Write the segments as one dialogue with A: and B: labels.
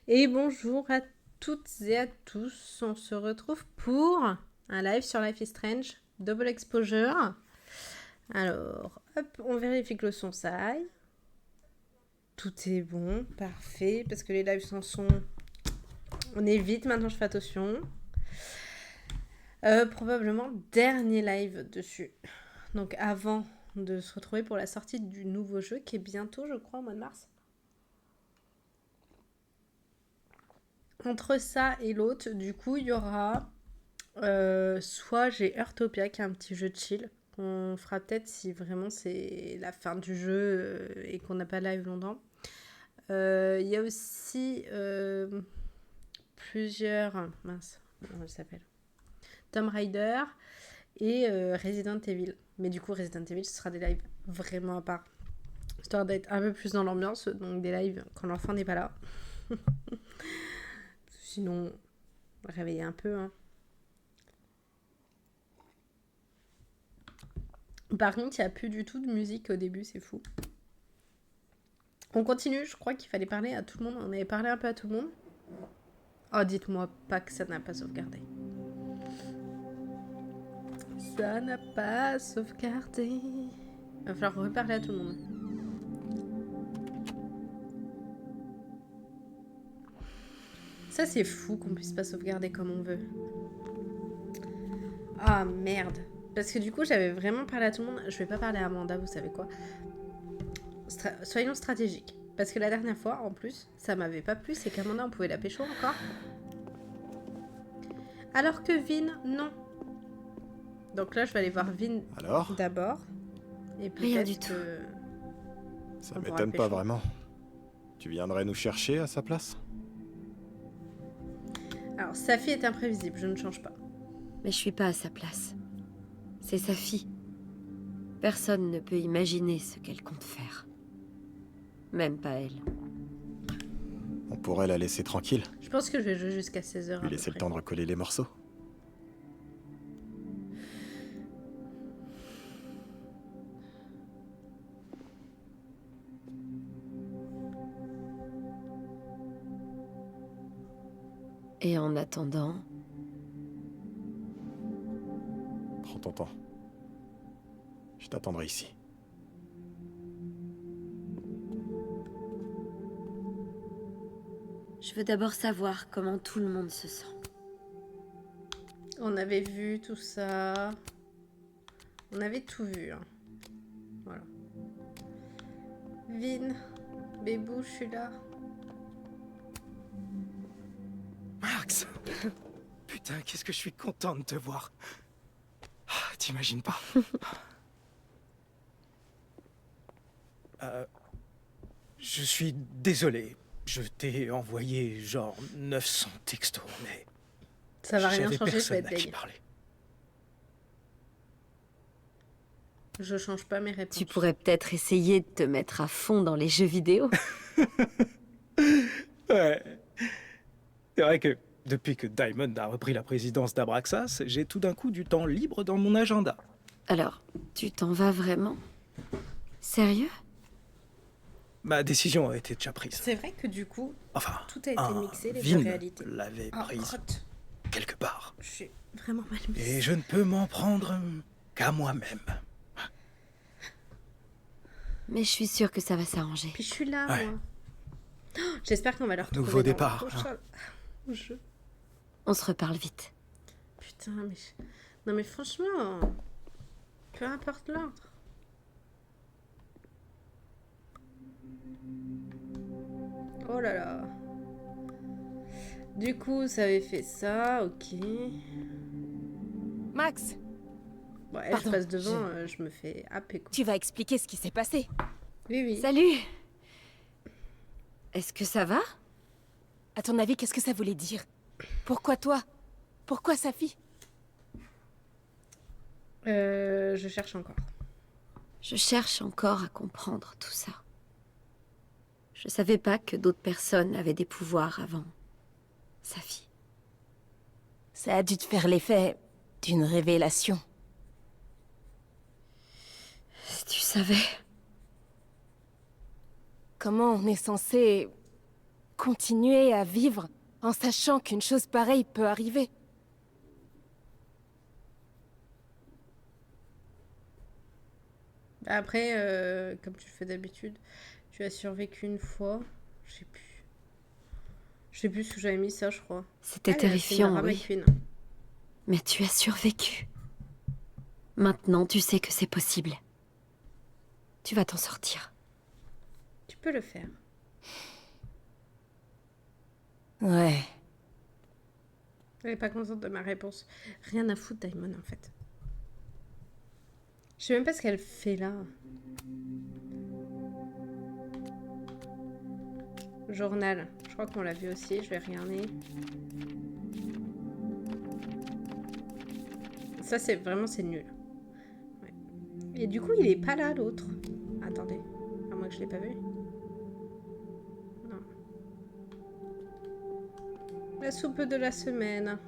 A: Et bonjour à toutes et à tous. On se retrouve pour un live sur Life is Strange, Double Exposure. Alors, hop, on vérifie que le son ça aille. Tout est bon, parfait, parce que les lives sans son, on évite, maintenant je fais attention. Probablement dernier live dessus. Donc avant de se retrouver pour la sortie du nouveau jeu qui est bientôt, je crois, au mois de mars. Entre ça et l'autre, du coup, il y aura soit j'ai Heartopia qui est un petit jeu de chill qu'on fera peut-être si vraiment c'est la fin du jeu et qu'on n'a pas live longtemps. Il y a aussi plusieurs... Mince, comment elle s'appelle, Tomb Raider et Resident Evil. Mais du coup, Resident Evil, ce sera des lives vraiment à part. Histoire d'être un peu plus dans l'ambiance, donc des lives quand l'enfant n'est pas là. Sinon, réveiller un peu. Hein. Par contre, il n'y a plus du tout de musique au début, c'est fou. On continue, je crois qu'il fallait parler à tout le monde. On avait parlé un peu à tout le monde. Oh, dites-moi pas que ça n'a pas sauvegardé. Ça n'a pas sauvegardé. Il va falloir reparler à tout le monde. Ça, c'est fou qu'on puisse pas sauvegarder comme on veut. Ah, merde. Parce que du coup, j'avais vraiment parlé à tout le monde. Je vais pas parler à Amanda, vous savez quoi. Soyons stratégiques. Parce que la dernière fois, en plus, ça m'avait pas plu, c'est qu'Amanda, on pouvait la pécho encore. Alors que Vin, non. Donc là, je vais aller voir Vin
B: Alors?
A: d'abord. Et
C: Rien du
A: peut-être
C: tout.
A: que...
B: Ça
A: on pourra le
B: m'étonne pas
A: pécho.
B: vraiment. Tu viendrais nous chercher à sa place?
A: Alors, sa fille est imprévisible, je ne change pas.
C: Mais je suis pas à sa place. C'est sa fille. Personne ne peut imaginer ce qu'elle compte faire. Même pas elle.
B: On pourrait la laisser tranquille,
A: Je pense que je vais jouer jusqu'à 16h
B: lui
A: à peu
B: laisser le
A: près.
B: temps de recoller les morceaux.
C: Et en attendant...
B: Prends ton temps. Je t'attendrai ici.
C: Je veux d'abord savoir comment tout le monde se sent.
A: On avait vu tout ça. On avait tout vu. Hein. Voilà. Vin, Bébou, je suis là.
D: Max! Putain, qu'est-ce que je suis content de te voir. Ah, t'imagines pas. Je suis désolé. Je t'ai envoyé genre 900 textos, mais
A: Ça va rien
D: j'avais
A: changer, je vais
D: personne
A: être
D: à qui
A: deg.
D: parler.
A: Je change pas mes réponses.
C: Tu pourrais peut-être essayer de te mettre à fond dans les jeux vidéo.
D: Ouais. C'est vrai que depuis que Diamond a repris la présidence d'Abraxas, j'ai tout d'un coup du temps libre dans mon agenda.
C: Alors, tu t'en vas vraiment? Sérieux?
D: Ma décision a été déjà prise.
A: C'est vrai que du coup,
D: Enfin,
A: tout a été
D: un
A: mixé, les deux
D: Vin
A: réalités.
D: l'avait
A: Oh,
D: prise
A: crotte.
D: quelque part.
A: Je suis vraiment mal mise.
D: Et je ne peux m'en prendre qu'à moi-même.
C: Mais je suis sûre que ça va s'arranger.
A: Puis je suis là,
D: Ouais.
A: moi. Oh, j'espère qu'on va leur retrouver
D: Nouveau
A: dans
D: départ,
A: le
D: hein.
A: prochain jeu.
C: On se reparle vite.
A: Putain, mais... Non, mais franchement... Peu importe l'ordre. Oh là là. Du coup, ça avait fait ça, ok.
E: Max,
A: Ouais,
E: Pardon,
A: je passe devant, je me fais happer, quoi.
E: tu vas expliquer ce qui s'est passé.
A: Oui, oui.
C: Salut! Est-ce que ça va?
E: À ton avis, qu'est-ce que ça voulait dire? Pourquoi toi? Pourquoi sa fille?
A: Je cherche encore.
C: Je cherche encore à comprendre tout ça. Je savais pas que d'autres personnes avaient des pouvoirs avant sa fille.
E: Ça a dû te faire l'effet d'une révélation.
C: Si tu savais...
E: Comment on est censé continuer à vivre en sachant qu'une chose pareille peut arriver.
A: Bah après, comme tu le fais d'habitude, tu as survécu une fois. Je sais plus. Je sais plus ce que j'avais mis ça, je crois.
C: C'était
A: Ah,
C: terrifiant,
A: Mara
C: oui.
A: McQueen.
C: Mais tu as survécu. Maintenant, tu sais que c'est possible. Tu vas t'en sortir.
A: Tu peux le faire.
E: Ouais.
A: Elle est pas contente de ma réponse. Rien à foutre, Daimon, en fait. Je sais même pas ce qu'elle fait là. Journal. Je crois qu'on l'a vu aussi. Je vais regarder. Ça, c'est vraiment, c'est nul. Ouais. Et du coup, il est pas là, l'autre. Attendez. À moins que je l'ai pas vu. Non. La soupe de la semaine.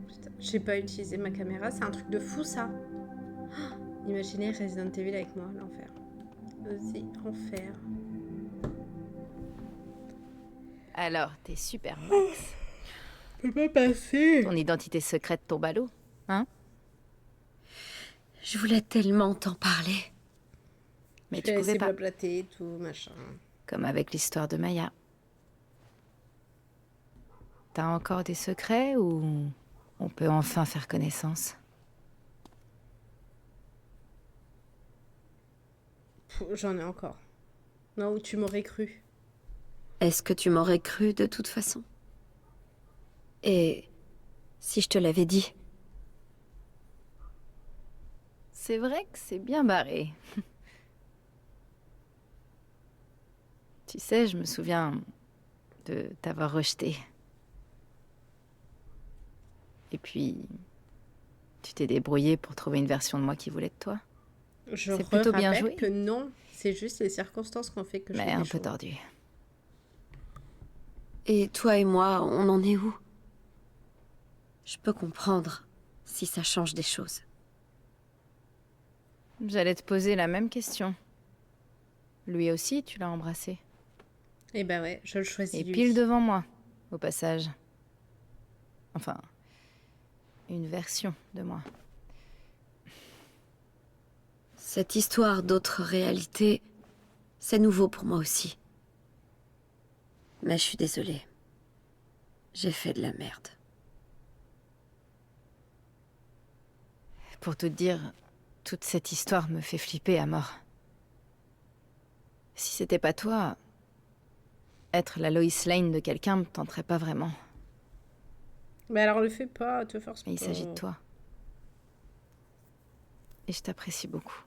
A: Putain, j'ai pas utilisé ma caméra. C'est un truc de fou, ça. Imaginez Resident Evil avec moi, l'enfer. Vas-y, enfer.
F: Alors, t'es super Max.
A: Je peux pas passer.
F: Ton identité secrète tombe à l'eau, hein?
C: Je voulais tellement t'en parler.
F: Mais
A: Je
F: tu
A: vais
F: pouvais
A: laisser
F: pas.
A: blablater, tout, machin.
F: Comme avec l'histoire de Maya. T'as encore des secrets ou on peut enfin faire connaissance?
A: J'en ai encore. Non, où tu m'aurais cru.
C: Est-ce que tu m'aurais cru de toute façon? Et si je te l'avais dit?
F: C'est vrai que c'est bien barré. Tu sais, je me souviens de t'avoir rejeté. Et puis, tu t'es débrouillé pour trouver une version de moi qui voulait de toi.
A: Je
F: C'est plutôt bien
A: rappelle
F: joué.
A: que non, c'est juste les circonstances qui ont fait que je
F: Mais
A: fais
F: un
A: des
F: peu
A: choix.
F: tordu.
C: Et toi et moi, on en est où? Je peux comprendre si ça change des choses.
F: J'allais te poser la même question. Lui aussi, tu l'as embrassé.
A: Eh ben ouais, je le choisis
F: Et
A: lui.
F: pile devant moi, au passage. Enfin, une version de moi.
C: Cette histoire d'autres réalités, c'est nouveau pour moi aussi. Mais je suis désolée. J'ai fait de la merde.
F: Pour tout te dire, toute cette histoire me fait flipper à mort. Si c'était pas toi, être la Lois Lane de quelqu'un me tenterait pas vraiment.
A: Mais alors le fais pas, te force pas.
F: Mais il s'agit de toi. Et je t'apprécie beaucoup.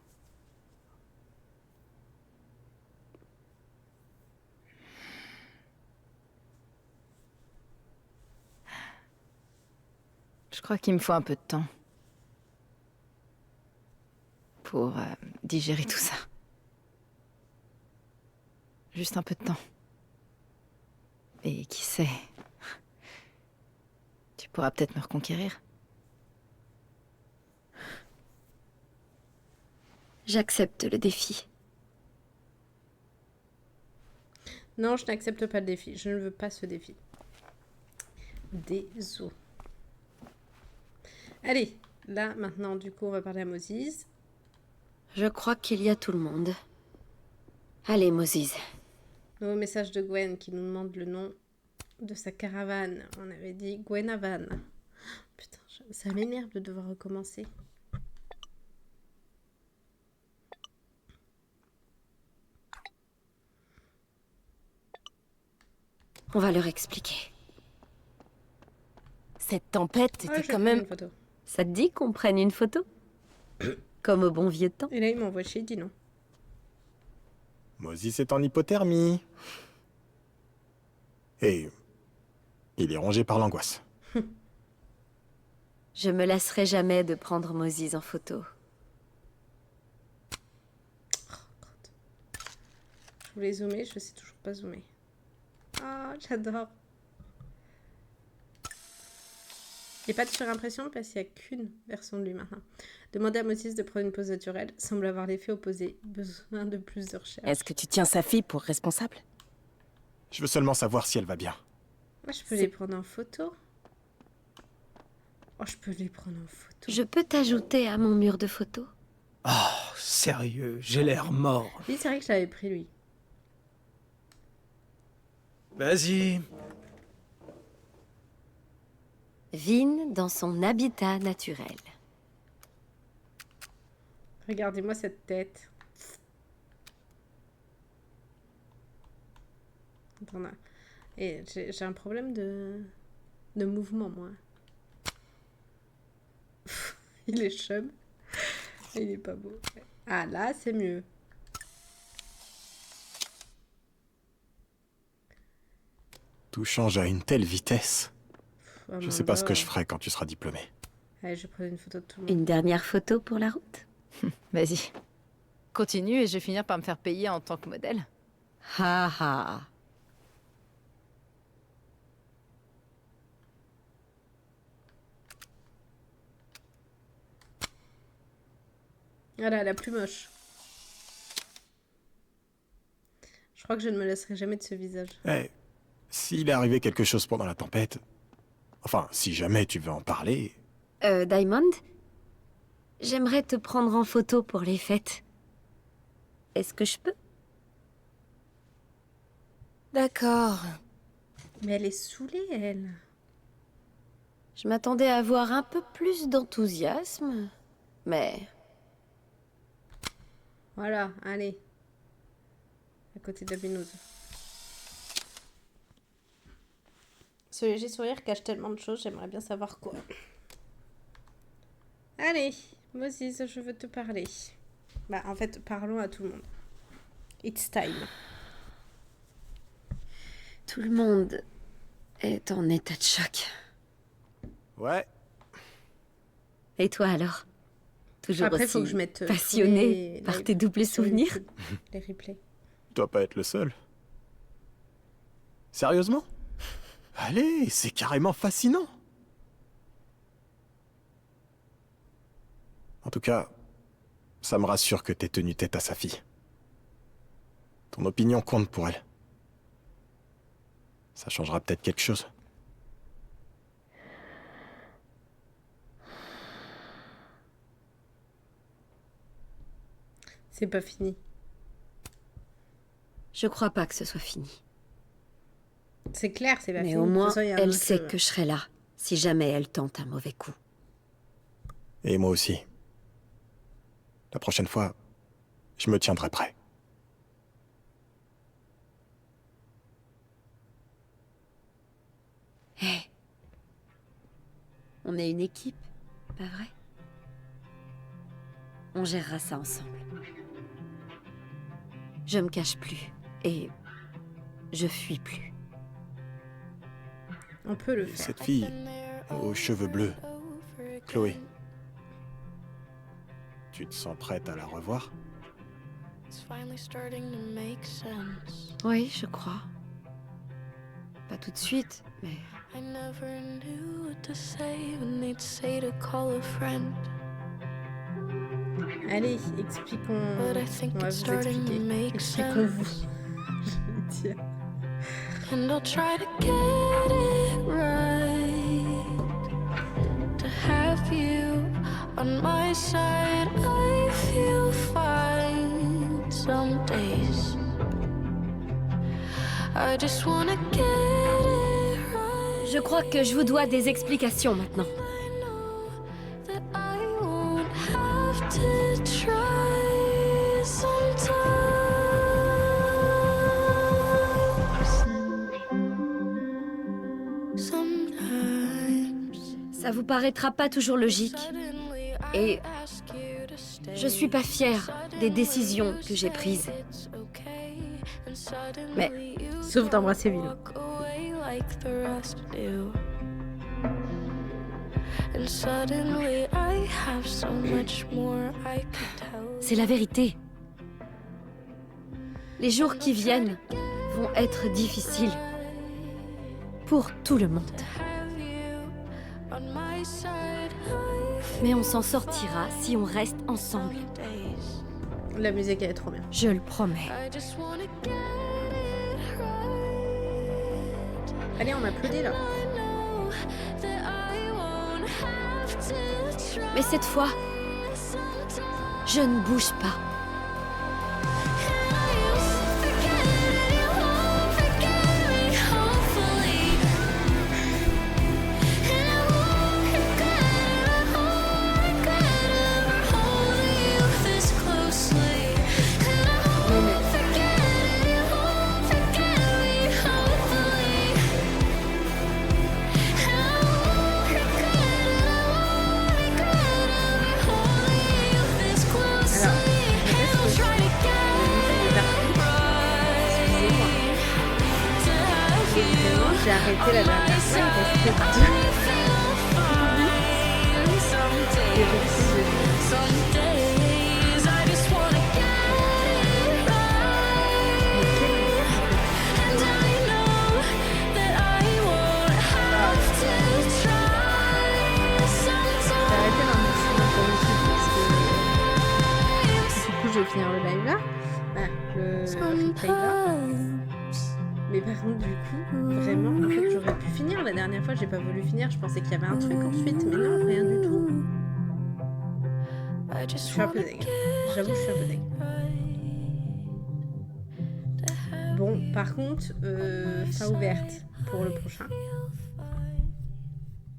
F: Je crois qu'il me faut un peu de temps pour digérer tout ça. Juste un peu de temps. Et qui sait, tu pourras peut-être me reconquérir.
C: J'accepte le défi.
A: Non, je n'accepte pas le défi. Je ne veux pas ce défi. Désolé. Allez, là, maintenant, du coup, on va parler à Moses.
C: Je crois qu'il y a tout le monde. Allez, Moses.
A: Nouveau message de Gwen qui nous demande le nom de sa caravane. On avait dit Gwenavan. Putain, ça m'énerve de devoir recommencer.
C: On va leur expliquer.
E: Cette tempête
A: Ah,
E: était
A: j'ai
E: quand
A: pris
E: même...
A: une photo.
C: Ça te dit qu'on prenne une photo? Comme au bon vieux temps.
A: Et là, il m'envoie chier, il dit non.
B: Moses est en hypothermie. Et il est rongé par l'angoisse.
C: Je me lasserai jamais de prendre Moses en photo.
A: Je voulais zoomer, je sais toujours pas zoomer. Ah, j'adore. Il n'y a pas de surimpression parce qu'il n'y a qu'une version de lui maintenant. Demander à Moses de prendre une pause naturelle semble avoir l'effet opposé. Besoin de plus de recherche.
E: Est-ce que tu tiens sa fille pour responsable?
B: Je veux seulement savoir si elle va bien.
A: Moi, je peux les prendre en photo. Oh, je peux les prendre en photo.
C: Je peux t'ajouter à mon mur de photos?
D: Oh, sérieux, j'ai l'air mort.
A: Oui, c'est vrai que je l'avais pris, lui.
D: Vas-y.
C: Vin dans son habitat naturel.
A: Regardez-moi cette tête. Attends, là. Et j'ai un problème de mouvement, moi. Il est chum. Il est pas beau. Ah, là, c'est mieux.
B: Tout change à une telle vitesse.
A: Oh,
B: Je
A: mon
B: sais pas ce que
A: Dieu.
B: je ferai quand tu seras diplômé.
A: Allez, je vais prendre une photo de tout le monde.
C: Une dernière photo pour la route?
F: Vas-y. Continue et je vais finir par me faire payer en tant que modèle.
C: Ha ha.
A: Voilà, la plus moche. Je crois que je ne me laisserai jamais de ce visage.
B: Eh, s'il est arrivé quelque chose pendant la tempête... Enfin, si jamais tu veux en parler...
C: Diamond? J'aimerais te prendre en photo pour les fêtes. Est-ce que je peux?
E: D'accord.
A: Mais elle est saoulée, elle.
C: Je m'attendais à voir un peu plus d'enthousiasme, mais...
A: Voilà, allez. À côté de la binouse. Ce léger sourire cache tellement de choses, j'aimerais bien savoir quoi. Allez, Moses, je veux te parler. Bah, en fait, parlons à tout le monde. It's time.
C: Tout le monde est en état de choc.
B: Ouais,
C: Et toi alors? Toujours
A: Après,
C: aussi
A: faut que je mette
C: passionné
A: les
C: par
A: lives
C: tes doubles
A: sur
C: souvenirs?
A: YouTube, les replays.
B: tu dois pas être le seul. Sérieusement? Allez, c'est carrément fascinant. En tout cas, ça me rassure que t'aies tenu tête à sa fille. Ton opinion compte pour elle. Ça changera peut-être quelque chose.
A: C'est pas fini.
C: Je crois pas que ce soit fini.
A: C'est clair, c'est pas
C: Mais
A: fini.
C: au
A: De toute
C: moins,
A: façon, il y a un
C: elle
A: autre
C: sait
A: jeu.
C: que je serai là, si jamais elle tente un mauvais coup.
B: Et moi aussi. La prochaine fois, je me tiendrai prêt.
C: Hé, on est une équipe, pas vrai? On gérera ça ensemble. Je me cache plus, et je fuis plus.
A: On peut le faire.
B: Cette fille aux cheveux bleus, Chloé, tu te sens prête à la revoir?
C: Oui, je crois. Pas tout de suite, mais...
A: Allez, expliquons. On va vous expliquer. Expliquons-vous. Je vais dire.
G: And I'll try to get it right. To have you on my side, I feel fine some days. I just wanna get it right.
C: Je crois que je vous dois des explications maintenant.
G: I know that I won't have to try sometimes.
C: Ça vous paraîtra pas toujours logique. Et je suis pas fière des décisions que j'ai prises.
A: Mais, sauf d'embrasser Vino.
C: C'est la vérité. Les jours qui viennent vont être difficiles. Pour tout le monde.
G: on my side.
C: Mais on s'en sortira si on reste ensemble.
A: La musique elle est trop bien.
C: Je le promets.
G: I just wanna get it right.
A: Allez, on applaudit là.
G: I know that I won't have to try
C: Mais cette fois,
G: sometimes.
C: je ne bouge pas.
A: J'ai arrêté la dernière fois, il restait 2. Et j'ai arrêté l'enregistrement pour YouTube parce que du coup je vais finir le live là. Voilà, le replay là. Mais par contre, du coup, vraiment, en fait, j'aurais pu finir. La dernière fois, j'ai pas voulu finir. Je pensais qu'il y avait un truc ensuite, mais non, rien du tout. Je suis un peu deg. J'avoue, je suis un peu deg. Bon, par contre, fin ouverte pour le prochain.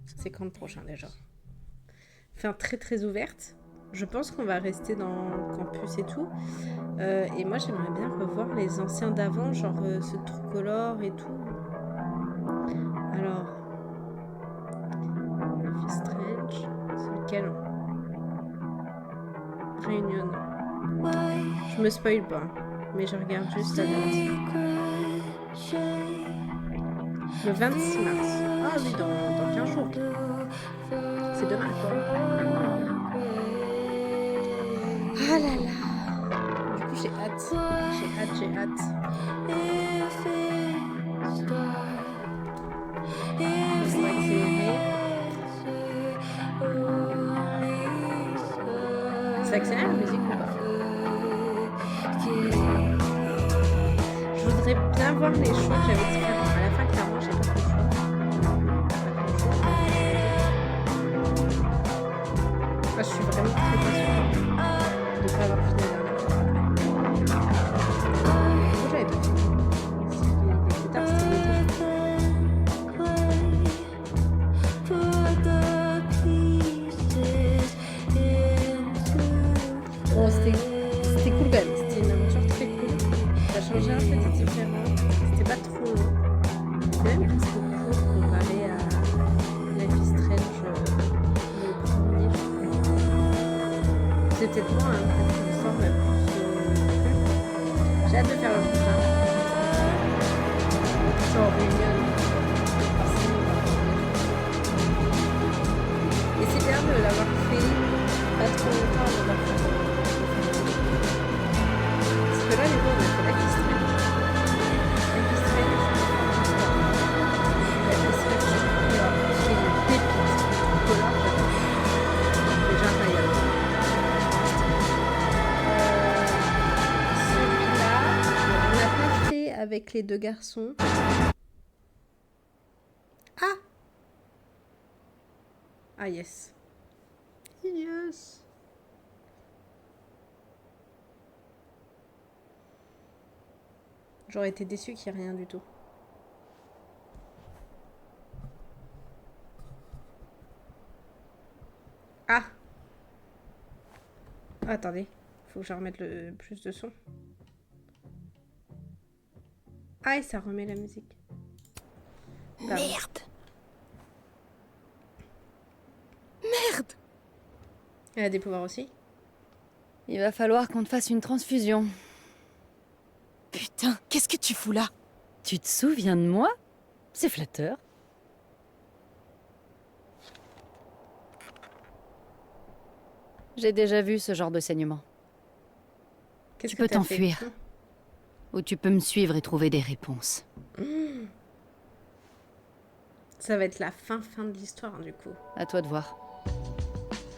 A: C'est quand le prochain déjà? Fin très très ouverte. Je pense qu'on va rester dans le campus et tout. Et moi, j'aimerais bien revoir les anciens d'avant, genre ce Trucolore et tout. Alors, Life is Strange, c'est lequel? Réunion. Je me spoil pas, mais je regarde juste la date. Le 26 mars. Ah oui, dans 15 jours. C'est demain, quoi. Ah là là. Du coup, j'ai hâte. J'ai hâte. On va accélérer. Ça accélère la musique ou pas? Je voudrais bien voir les choix que j'avais différents. À la fin, clairement, j'ai pas fait le choix. Je suis vraiment très patiente de ne pas avoir fini la dernière fois. Pourquoi j'avais pas fini? Il était tard, c'était l'été. Bon, c'était cool quand même. C'était une aventure très cool. Ça changeait un peu, c'était différent. C'était pas trop long. C'était même presque court comparé à Life is Strange, le premier, je crois. C'est peut-être moi, hein, peut-être que l'histoire m'a plus. J'ai hâte de faire le prochain. Genre réunion. Et c'est bien de l'avoir fait pas trop longtemps avant d'avoir fait. Parce que là, les deux, on a fait Life is Strange. Life is Strange. Life is Strange, c'est une pépite. Color, j'adore. Déjà, Ryan. Celui-là, on n'a pas fait avec les deux garçons. Ah! Ah, yes. Yes. J'aurais été déçue qu'il n'y ait rien du tout. Ah! Attendez, faut que je remette le plus de son. Ah, et ça remet la musique. Pardon.
E: Merde. Merde.
A: Elle a des pouvoirs aussi?
F: Il va falloir qu'on te fasse une transfusion.
E: Putain, qu'est-ce que tu fous là?
F: Tu te souviens de moi? C'est flatteur. J'ai déjà vu ce genre de saignement.
A: Qu'est-ce
F: Tu
A: que
F: peux
A: t'as fait?
F: t'enfuir. Ou tu peux me suivre et trouver des réponses.
A: Ça va être la fin de l'histoire, du coup.
F: À toi de voir.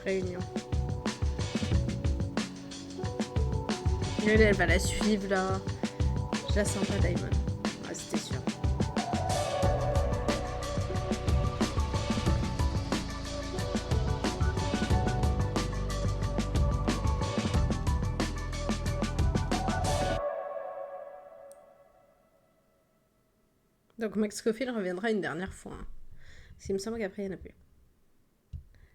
A: Réunion. Elle va la suivre, là. Je la sens pas, Daimon. Ouais, c'était sûr. Donc Max Scofield reviendra une dernière fois. Hein. Parce qu'il me semble qu'après, il n'y en a plus.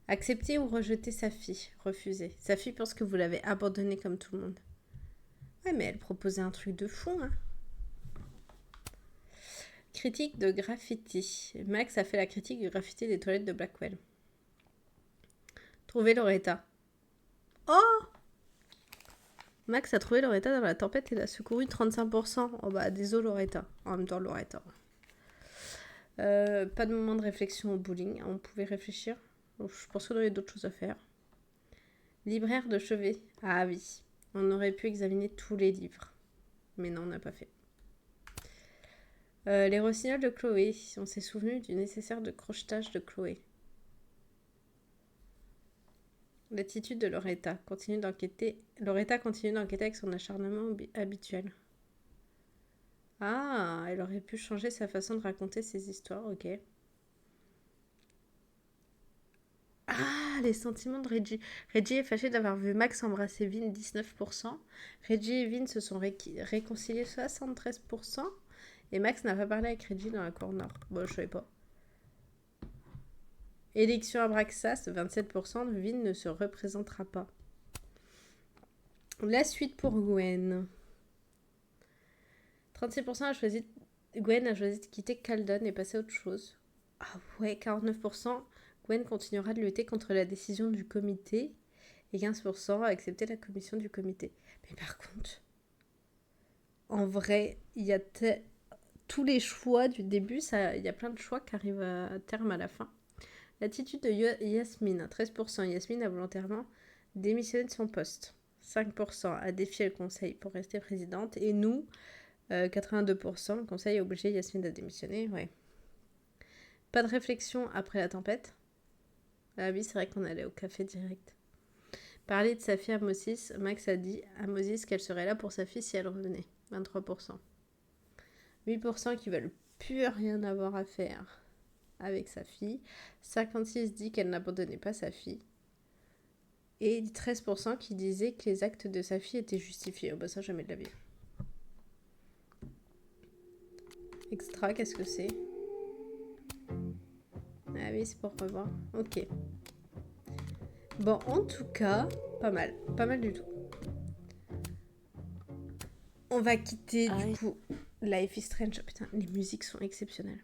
A: Accepter ou rejeter sa fille. Refuser. Sa fille pense que vous l'avez abandonnée comme tout le monde. Ouais, mais elle proposait un truc de fou, hein. Critique de graffiti. Max a fait la critique du graffiti des toilettes de Blackwell. Trouver Loretta. Oh! Max a trouvé Loretta dans la tempête et l'a secouru 35%. Oh bah, désolé Loretta. En même temps, Loretta. Pas de moment de réflexion au bowling. On pouvait réfléchir. Je pense qu'on aurait d'autres choses à faire. Libraire de chevet. Ah oui. On aurait pu examiner tous les livres. Mais non, on n'a pas fait. Les rossignols de Chloé. On s'est souvenu du nécessaire de crochetage de Chloé. L'attitude de Loretta. Loretta continue d'enquêter avec son acharnement habituel. Ah, elle aurait pu changer sa façon de raconter ses histoires, ok. Ah, les sentiments de Reggie. Reggie est fâché d'avoir vu Max embrasser Vin 19%. Reggie et Vin se sont réconciliés 73%. Et Max n'a pas parlé avec Reggie dans la cour nord. Bon, je savais pas. Élection à Braxas, 27%. Vin ne se représentera pas. La suite pour Gwen. 36% Gwen a choisi de quitter Caldon et passer à autre chose. Ah ouais, 49%. Gwen continuera de lutter contre la décision du comité. Et 15% a accepté la commission du comité. Mais par contre, en vrai, il y a tous les choix du début, il y a plein de choix qui arrivent à terme à la fin. L'attitude de Yasmine, 13%. Yasmine a volontairement démissionné de son poste. 5% a défié le conseil pour rester présidente. Et nous, 82%, le conseil a obligé Yasmine à démissionner. Ouais. Pas de réflexion après la tempête. Ah oui, c'est vrai qu'on allait au café direct. Parler de sa fille à Moses. Max a dit à Moses qu'elle serait là pour sa fille si elle revenait. 23%. 8% qui veulent plus rien avoir à faire avec sa fille. 56% dit qu'elle n'abandonnait pas sa fille. Et 13% qui disaient que les actes de sa fille étaient justifiés. Oh bah ça, jamais de la vie. Extra, qu'est-ce que c'est? Ah oui, c'est pour revoir. Ok. Bon, en tout cas, pas mal. Pas mal du tout. On va quitter, du coup, Life is Strange. Oh, putain, les musiques sont exceptionnelles.